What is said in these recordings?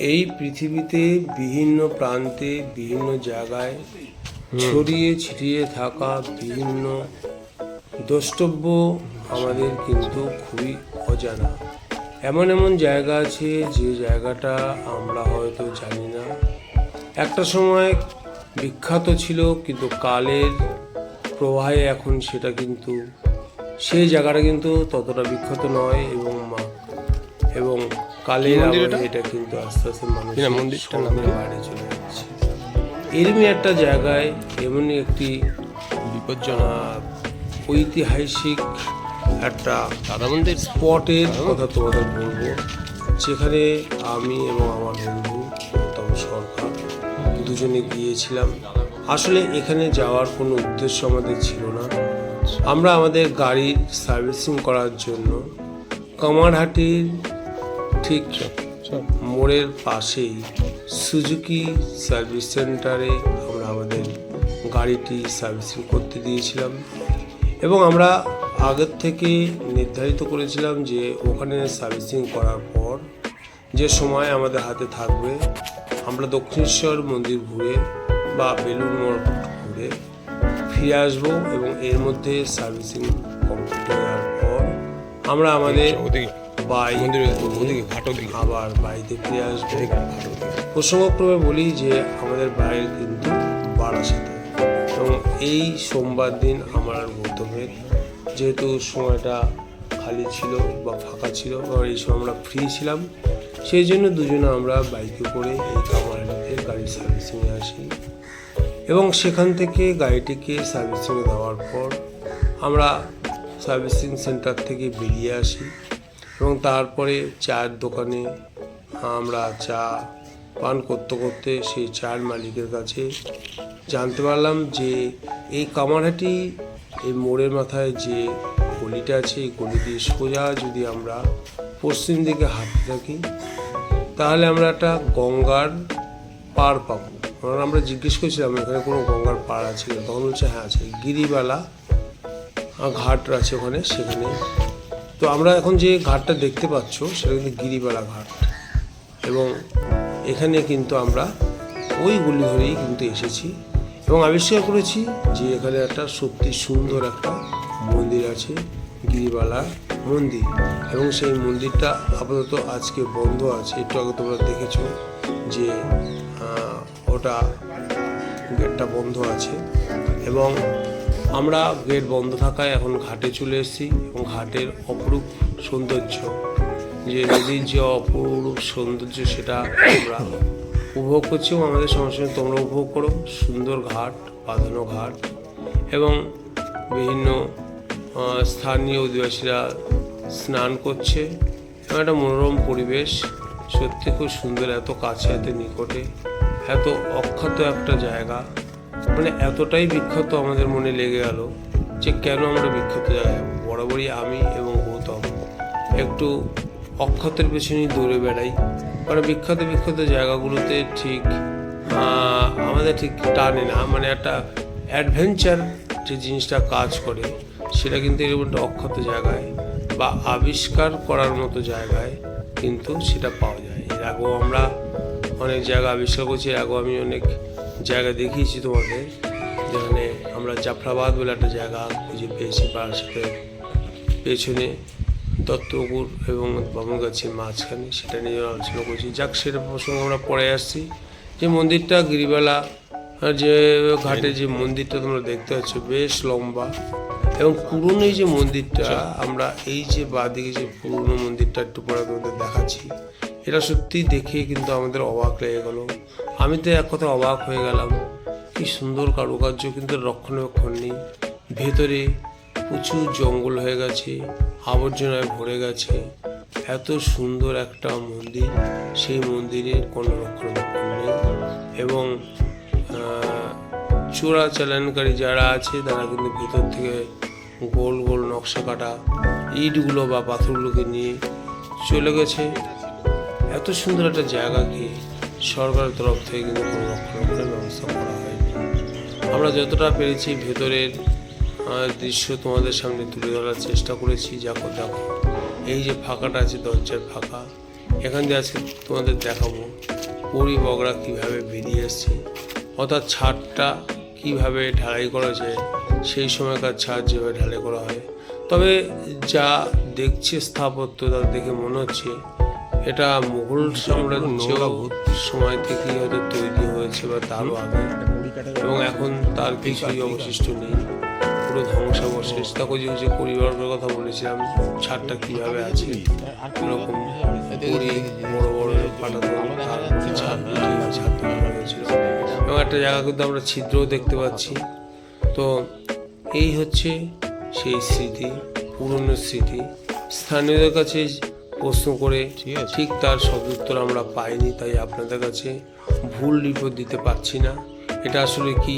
এই পৃথিবীতে বিভিন্ন প্রান্তে বিভিন্ন জায়গায় ছড়িয়ে ছিটিয়ে থাকা বিভিন্ন দ্রষ্টব্য আমাদের কিন্তু খুবই অজানা। এমন এমন জায়গা আছে যে জায়গাটা আমরা হয়তো জানি না। একটা সময় বিখ্যাত ছিল, কিন্তু কালের প্রবাহে এখন সেটা কিন্তু সেই জায়গাটা কিন্তু ততটা বিখ্যাত নয়, এবং কালের আবহে এটা কিন্তু আস্তে আস্তে মানুষের সমাজের বাইরে চলে যাচ্ছে। এরমই একটা জায়গায় এমনই একটি বিপজ্জনক ঐতিহাসিক একটা স্পটের কথা তোমাদের বলবো, যেখানে আমি এবং আমার বন্ধু গৌতম সরকার দুজনে গিয়েছিলাম। আসলে এখানে যাওয়ার কোনো উদ্দেশ্য আমাদের ছিল না। আমরা আমাদের গাড়ির সার্ভিসিং করার জন্য কামারহাটির ঠিক মোড়ের পাশেই সুজুকি সার্ভিস সেন্টারে আমরা আমাদের গাড়িটি সার্ভিসিং করতে দিয়েছিলাম, এবং আমরা আগের থেকে নির্ধারিত করেছিলাম যে ওখানে সার্ভিসিং করার পর যে সময় আমাদের হাতে থাকবে আমরা দক্ষিণেশ্বর মন্দির ঘুরে বা বেলুড় মঠ ঘুরে ফিরে আসবো, এবং এর মধ্যে সার্ভিসিং কমপ্লিট হয়ে যাওয়ার পর আমরা আমাদের আবার বাড়িতে ফিরে আসবো। প্রসঙ্গক্রমে বলি যে আমাদের বাড়ির কিন্তু বারাসাতে, এবং এই সোমবার দিন আমার গৌতমের যেহেতু সময়টা খালি ছিল বা ফাঁকা ছিল, আর এই সময় আমরা ফ্রি ছিলাম, সেই জন্য দুজনে আমরা বাইকে করে এই কামারহাটিতে গাড়ির সার্ভিসিংয়ে আসি, এবং সেখান থেকে গাড়িটিকে সার্ভিসিংয়ে দেওয়ার পর আমরা সার্ভিসিং সেন্টার থেকে বেরিয়ে আসি, এবং তারপরে চায়ের দোকানে আমরা চা পান করতে করতে সেই চায়ের মালিকের কাছে জানতে পারলাম যে এই কামারহাটি এই মোড়ের মাথায় যে গলিটা আছে, এই গলি দিয়ে সোজা যদি আমরা পশ্চিম দিকে হাঁটতে থাকি তাহলে আমরা একটা গঙ্গার পার পাবো। কারণ আমরা জিজ্ঞেস করছিলাম এখানে কোনো গঙ্গার পার আছে, তখন বলছে হ্যাঁ আছে, গিরিবালা ঘাট আছে ওখানে, সেখানে। তো আমরা এখন যে ঘাটটা দেখতে পাচ্ছ সেটা কিন্তু গিরিবালা ঘাট, এবং এখানে কিন্তু আমরা ওই গলি ধরেই কিন্তু এসেছি, এবং আবিষ্কার করেছি যে এখানে একটা সত্যি সুন্দর একটা মন্দির আছে, গিরিবালা মন্দির, এবং সেই মন্দিরটা আপাতত আজকে বন্ধ আছে। একটু আগে তোমরা দেখেছো যে ওটা গেটটা বন্ধ আছে, এবং আমরা গেট বন্ধ থাকায় এখন ঘাটে চলে এসেছি, এবং ঘাটের অপরূপ সৌন্দর্য, যে নদীর যে অপরূপ সৌন্দর্য সেটা আমরা উপভোগ করছি, এবং আমাদের সঙ্গে সঙ্গে তোমরা উপভোগ করো। সুন্দর ঘাট, বাঁধানো ঘাট, এবং বিভিন্ন স্থানীয় অধিবাসীরা স্নান করছে, এবং একটা মনোরম পরিবেশ, সত্যি খুব সুন্দর, এত কাছে এত নিকটে, এত অখ্যাত একটা জায়গা, মানে এতটাই বিখ্যাত আমাদের মনে লেগে গেল যে কেন আমরা বিখ্যাত জায়গায়। বরাবরই আমি এবং গৌতম একটু অখ্যাতের পেছনেই দৌড়ে বেড়াই, কারণ বিখ্যাত জায়গাগুলোতে ঠিক আমাদের ঠিক টানে না, মানে একটা অ্যাডভেঞ্চার যে জিনিসটা কাজ করে সেটা কিন্তু এরকম একটা অখ্যাত জায়গায় বা আবিষ্কার করার মতো জায়গায় কিন্তু সেটা পাওয়া যায়। এর আগেও আমরা অনেক জায়গা আবিষ্কার করছি, এর আগেও আমি অনেক জায়গা দেখিয়েছি তোমাদের, যেখানে আমরা জাফরাবাদ বলে একটা জায়গা খুঁজে পেয়েছি, বারাসাতের পেছনে দত্তপুকুর এবং বামনগাছির মাঝখানে, সেটা নিয়ে আলোচনা করছি। যাক, সেটা প্রসঙ্গে আমরা পরে আসছি। যে মন্দিরটা গিরিবালা যে ঘাটে যে মন্দিরটা তোমরা দেখতে পাচ্ছ বেশ লম্বা, এবং পুরনো এই যে মন্দিরটা, আমরা এই যে বাঁদিকে যে পুরনো মন্দিরটা একটু পরে তোমাদের দেখাচ্ছি, এটা সত্যি দেখে কিন্তু আমাদের অবাক লেগে গেল। আমি তো এক কথা অবাক হয়ে গেলাম, কি সুন্দর কারুকার্য, কিন্তু রক্ষণাবেক্ষণ নেই। ভেতরে প্রচুর জঙ্গল হয়ে গেছে, আবর্জনায় ভরে গেছে। এত সুন্দর একটা মন্দির, সেই মন্দিরের কোনো রক্ষণাবেক্ষণ নেই, এবং চোরাচালানকারী যারা আছে তারা কিন্তু ভেতর থেকে গোল গোল নকশা কাটা ইটগুলো বা পাথরগুলোকে নিয়ে চলে গেছে। এত সুন্দর একটা জায়গাকে সরকারের তরফ থেকে কিন্তু কোনো রক্ষণাবেক্ষণের ব্যবস্থা করা হয়নি। আমরা যতটা পেরেছি ভেতরের দৃশ্য তোমাদের সামনে তুলে ধরার চেষ্টা করেছি। দেখো এই যে ফাঁকাটা আছে, দরজার ফাঁকা, এখান দিয়ে আজকে তোমাদের দেখাবো পরি বগড়া কীভাবে বেরিয়ে এসছে, অর্থাৎ ছাদটা কীভাবে ঢালাই করেছে, সেই সময়কার ছাদ যেভাবে ঢালাই করা হয়। তবে যা দেখছে স্থাপত্য তা দেখে মনে হচ্ছে এটা মুঘল সাম্রাজ্য সময় থেকেই হয়তো তৈরি হয়েছে বা তারও আগে, এবং এখন তার কিছুই অবশিষ্ট নেই, পুরো ধ্বংসাবশেষ। তাকে যে পরিবারের কথা বলেছিলাম, ছাদটা কীভাবে আছে, এরকম পরি বড় বড় পাঠাতো, তারপরে ছাদ তৈরি হয়েছিল, এবং একটা জায়গা কিন্তু আমরা ছিদ্রও দেখতে পাচ্ছি। তো এই হচ্ছে সেই স্মৃতি, পুরনো স্মৃতি। স্থানীয়দের কাছে প্রশ্ন করে ঠিক তার সদুত্তর আমরা পাইনি, তাই আপনাদের কাছে ভুল রিপোর্ট দিতে পারছি না। এটা আসলে কি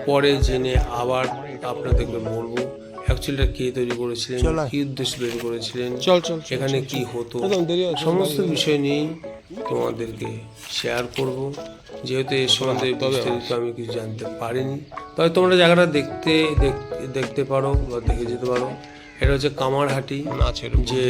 পরে জেনে আবার আপনাদেরকে বলবো অ্যাকচুয়ালি কে তৈরি করেছিলেন, কি উদ্দেশ্যে তৈরি করেছিলেন, এখানে কি হতো, সমস্ত বিষয় নিয়েই তোমাদেরকে শেয়ার করব। যেহেতু এর সম্বন্ধে বিস্তারিত আমি কিছু জানতে পারিনি, তবে তোমরা জায়গাটা দেখতে পারো বা দেখে যেতে পারো। এটা হচ্ছে কামারহাটি, যে